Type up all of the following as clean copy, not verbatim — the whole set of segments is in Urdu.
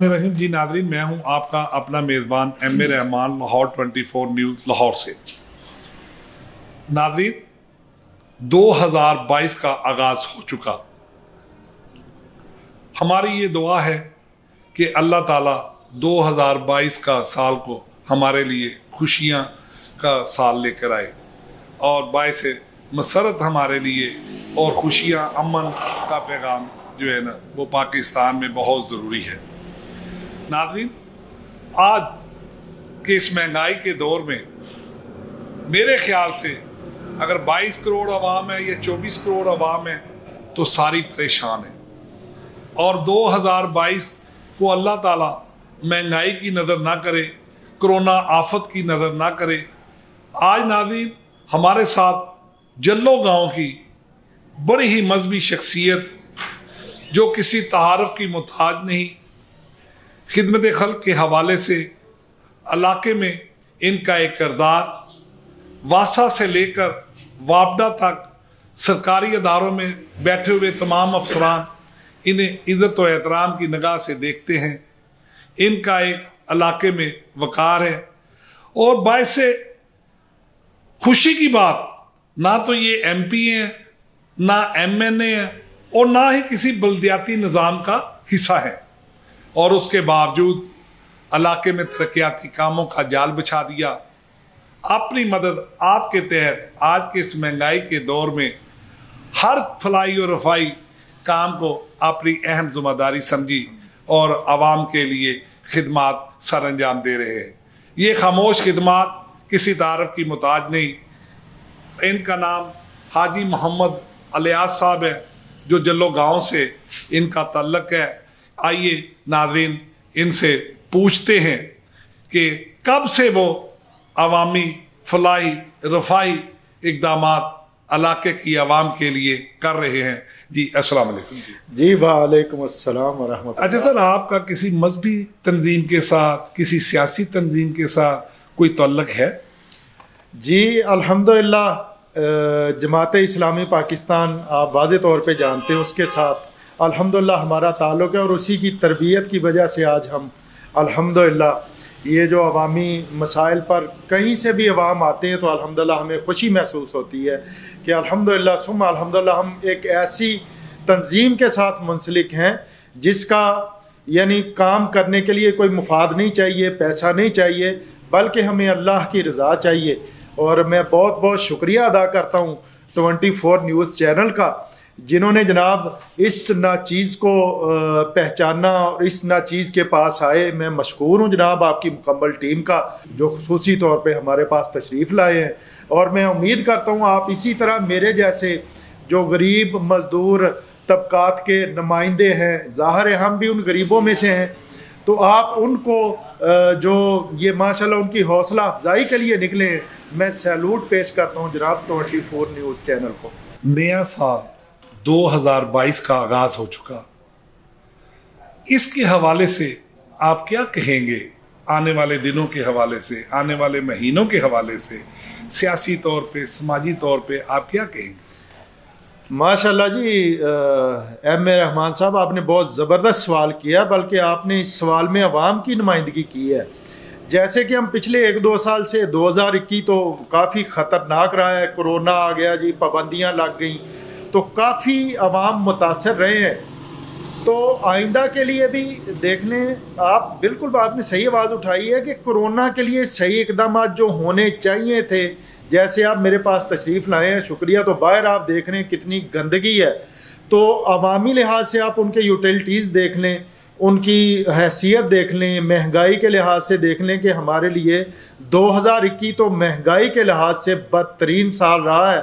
رحیم جی ناظرین، میں ہوں آپ کا اپنا میزبان ایم اے رحمان، لاہور 24 نیوز لاہور سے۔ ناظرین، 2022 کا آغاز ہو چکا۔ ہماری یہ دعا ہے کہ اللہ تعالیٰ 2022 کا سال کو ہمارے لیے خوشیاں کا سال لے کر آئے اور باعث مسرت ہمارے لیے، اور خوشیاں، امن کا پیغام جو ہے نا وہ پاکستان میں بہت ضروری ہے۔ ناظرین، آج کے اس مہنگائی کے دور میں میرے خیال سے اگر 22 کروڑ عوام ہے یا 24 کروڑ عوام ہے تو ساری پریشان ہے، اور 2022 کو اللہ تعالیٰ مہنگائی کی نظر نہ کرے، کرونا آفت کی نظر نہ کرے۔ آج ناظرین ہمارے ساتھ جلو گاؤں کی بڑی ہی مذہبی شخصیت جو کسی تعارف کی محتاج نہیں، خدمت خلق کے حوالے سے علاقے میں ان کا ایک کردار، واسطہ سے لے کر وابڈہ تک سرکاری اداروں میں بیٹھے ہوئے تمام افسران انہیں عزت و احترام کی نگاہ سے دیکھتے ہیں۔ ان کا ایک علاقے میں وقار ہے، اور باعث خوشی کی بات، نہ تو یہ ایم پی ہیں، نہ ایم این اے ہیں، اور نہ ہی کسی بلدیاتی نظام کا حصہ ہے، اور اس کے باوجود علاقے میں ترقیاتی کاموں کا جال بچھا دیا۔ اپنی مدد آپ کے تحت آج کے اس مہنگائی کے دور میں ہر فلاحی اور رفائی کام کو اپنی اہم ذمہ داری سمجھی اور عوام کے لیے خدمات سر انجام دے رہے ہیں۔ یہ خاموش خدمات کسی تعارف کی محتاج نہیں۔ ان کا نام حاجی محمد الیاس صاحب ہے، جو جلو گاؤں سے ان کا تعلق ہے۔ آئیے ناظرین ان سے پوچھتے ہیں کہ کب سے وہ عوامی فلاحی رفاہی اقدامات علاقے کی عوام کے لیے کر رہے ہیں۔ جی السلام علیکم۔ جی وعلیکم السلام ورحمۃ اللہ۔ اچھا سر، آپ کا کسی مذہبی تنظیم کے ساتھ، کسی سیاسی تنظیم کے ساتھ کوئی تعلق ہے؟ جی الحمدللہ، جماعت اسلامی پاکستان آپ واضح طور پہ جانتے ہیں، اس کے ساتھ الحمدللہ ہمارا تعلق ہے، اور اسی کی تربیت کی وجہ سے آج ہم الحمدللہ یہ جو عوامی مسائل پر کہیں سے بھی عوام آتے ہیں تو الحمدللہ ہمیں خوشی محسوس ہوتی ہے کہ الحمدللہ ثم الحمدللہ ہم ایک ایسی تنظیم کے ساتھ منسلک ہیں جس کا یعنی کام کرنے کے لیے کوئی مفاد نہیں چاہیے، پیسہ نہیں چاہیے، بلکہ ہمیں اللہ کی رضا چاہیے۔ اور میں بہت بہت شکریہ ادا کرتا ہوں 24 نیوز چینل کا، جنہوں نے جناب اس ناچیز کو پہچانا اور اس ناچیز کے پاس آئے۔ میں مشکور ہوں جناب آپ کی مکمل ٹیم کا، جو خصوصی طور پہ ہمارے پاس تشریف لائے ہیں، اور میں امید کرتا ہوں آپ اسی طرح میرے جیسے جو غریب مزدور طبقات کے نمائندے ہیں، ظاہر ہے ہم بھی ان غریبوں میں سے ہیں، تو آپ ان کو جو یہ ماشاءاللہ ان کی حوصلہ افزائی کے لیے نکلے ہیں، میں سیلوٹ پیش کرتا ہوں جناب 24 نیوز چینل کو۔ نیا سال 2022 کا آغاز ہو چکا، اس کے حوالے سے آپ کیا کہیں گے؟ آنے والے دنوں کے حوالے سے، آنے والے مہینوں کے حوالے سے، سیاسی طور پہ، سماجی طور پہ آپ کیا کہیں گے؟ ماشاءاللہ جی، ایم اے رحمان صاحب آپ نے بہت زبردست سوال کیا، بلکہ آپ نے اس سوال میں عوام کی نمائندگی کی ہے۔ جیسے کہ ہم پچھلے 1-2 سال سے 2021 تو کافی خطرناک رہا ہے، کرونا آ گیا جی، پابندیاں لگ گئیں، تو کافی عوام متاثر رہے ہیں۔ تو آئندہ کے لیے بھی دیکھ لیں آپ، بالکل آپ نے صحیح آواز اٹھائی ہے کہ کرونا کے لیے صحیح اقدامات جو ہونے چاہیے تھے، جیسے آپ میرے پاس تشریف لائے ہیں، شکریہ۔ تو باہر آپ دیکھ رہے ہیں کتنی گندگی ہے، تو عوامی لحاظ سے آپ ان کے یوٹیلٹیز دیکھ لیں، ان کی حیثیت دیکھ لیں، مہنگائی کے لحاظ سے دیکھ لیں کہ ہمارے لیے 2021 تو مہنگائی کے لحاظ سے بدترین سال رہا ہے،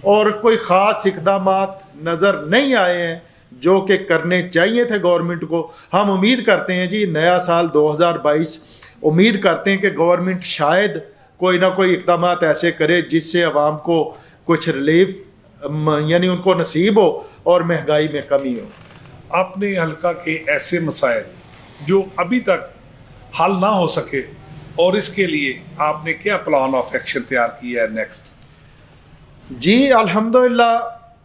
اور کوئی خاص اقدامات نظر نہیں آئے ہیں جو کہ کرنے چاہیے تھے گورنمنٹ کو۔ ہم امید کرتے ہیں جی نیا سال 2022 امید کرتے ہیں کہ گورنمنٹ شاید کوئی نہ کوئی اقدامات ایسے کرے جس سے عوام کو کچھ ریلیف یعنی ان کو نصیب ہو اور مہنگائی میں کمی ہو۔ اپنے حلقہ کے ایسے مسائل جو ابھی تک حل نہ ہو سکے، اور اس کے لیے آپ نے کیا پلان آف ایکشن تیار کیا ہے نیکسٹ؟ جی الحمدللہ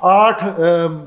8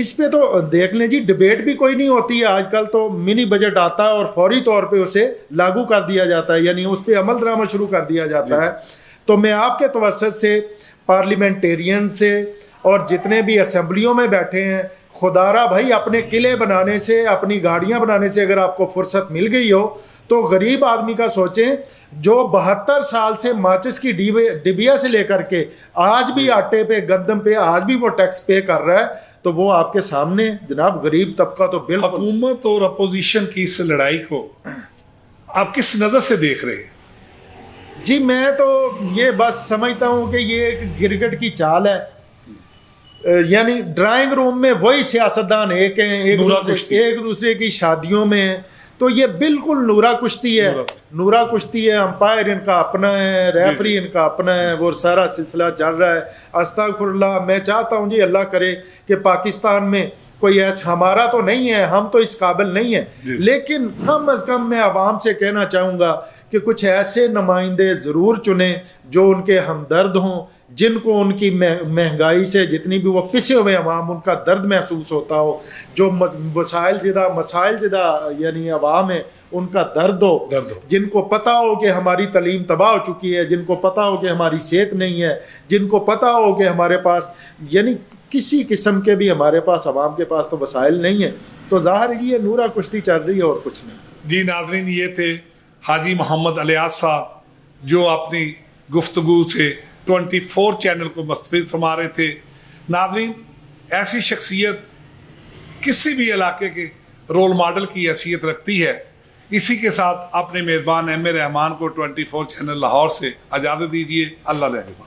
اس پہ تو دیکھ لیں جی، ڈبیٹ بھی کوئی نہیں ہوتی ہے آج کل، تو منی بجٹ آتا ہے اور فوری طور پہ اسے لاگو کر دیا جاتا ہے، یعنی اس پہ عمل درآمد شروع کر دیا جاتا ہے. تو میں آپ کے توسط سے پارلیمنٹیرین سے اور جتنے بھی اسمبلیوں میں بیٹھے ہیں، خدارا بھائی اپنے قلعے بنانے سے، اپنی گاڑیاں بنانے سے اگر آپ کو فرصت مل گئی ہو تو غریب آدمی کا سوچیں جو 72 سال سے ماچس کی ڈبیا سے لے کر کے آج بھی آٹے پہ، گندم پہ آج بھی وہ ٹیکس پے کر رہا ہے، تو وہ آپ کے سامنے جناب غریب طبقہ تو بالکل. حکومت اور اپوزیشن کی اس لڑائی کو آپ کس نظر سے دیکھ رہے ہیں؟ جی میں تو یہ بس سمجھتا ہوں کہ یہ ایک کرکٹ کی چال ہے، یعنی ڈرائنگ روم میں وہی سیاستدان ایک ہیں، ایک دوسرے کی شادیوں میں، تو یہ بالکل نورا کشتی ہے. نورا کشتی ہے، امپائر ان کا اپنا ہے، ریفری ان کا اپنا ہے، وہ سارا سلسلہ چل رہا ہے. استغفر اللہ. میں چاہتا ہوں جی اللہ کرے کہ پاکستان میں کوئی ایسا، ہمارا تو نہیں ہے، ہم تو اس قابل نہیں ہیں، لیکن کم از کم میں عوام سے کہنا چاہوں گا کہ کچھ ایسے نمائندے ضرور چنیں جو ان کے ہمدرد ہوں، جن کو ان کی مہنگائی سے جتنی بھی وہ پسے ہوئے عوام ان کا درد محسوس ہوتا ہو، جو مسائل زدہ یعنی عوام ہے ان کا درد ہو، جن کو پتہ ہو کہ ہماری تعلیم تباہ ہو چکی ہے، جن کو پتہ ہو کہ ہماری صحت نہیں ہے، جن کو پتہ ہو کہ ہمارے پاس یعنی کسی قسم کے بھی ہمارے پاس عوام کے پاس تو وسائل نہیں ہے، تو ظاہر یہ نورا کشتی چل رہی ہے اور کچھ نہیں. جی ناظرین، یہ تھے حاجی محمد الیاس صاحب جو اپنی گفتگو سے 24 چینل کو مستفید فرما رہے تھے. ناظرین، ایسی شخصیت کسی بھی علاقے کے رول ماڈل کی حیثیت رکھتی ہے. اسی کے ساتھ اپنے میزبان ایم اے رحمان کو 24 چینل لاہور سے اجازت دیجیے. اللہ رحمہ.